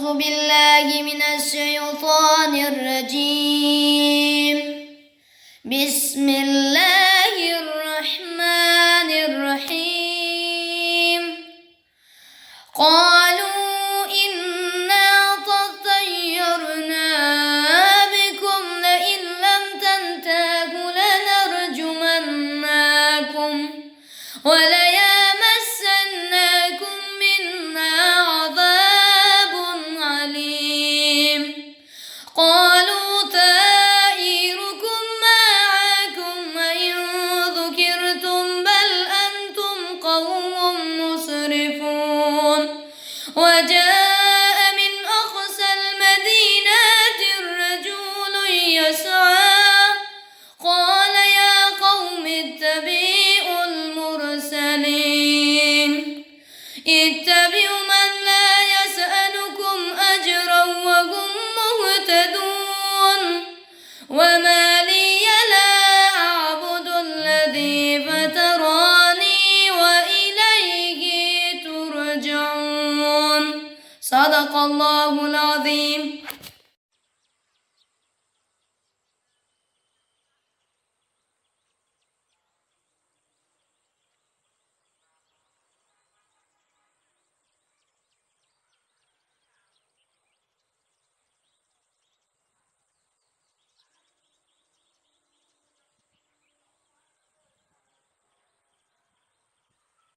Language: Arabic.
أعوذ بالله من الشيطان الرجيم. بسم الله الرحمن الرحيم. قالوا إنا تطيرنا بكم لئن لم تنتهوا لنرجمنكم وليمسنكم منا عذاب عليم. قالوا طائركم معكم وإن ذكرتم بل أنتم قوم مسرفون. وجاء من أقصى المدينة رجل يسعى قال يا قوم اتبعوا المرسلين. اتبعوا من لا يسألكم أجرا وهم مهتدون. وما لي لا أعبد الذي فطرني وإليه ترجعون. صدق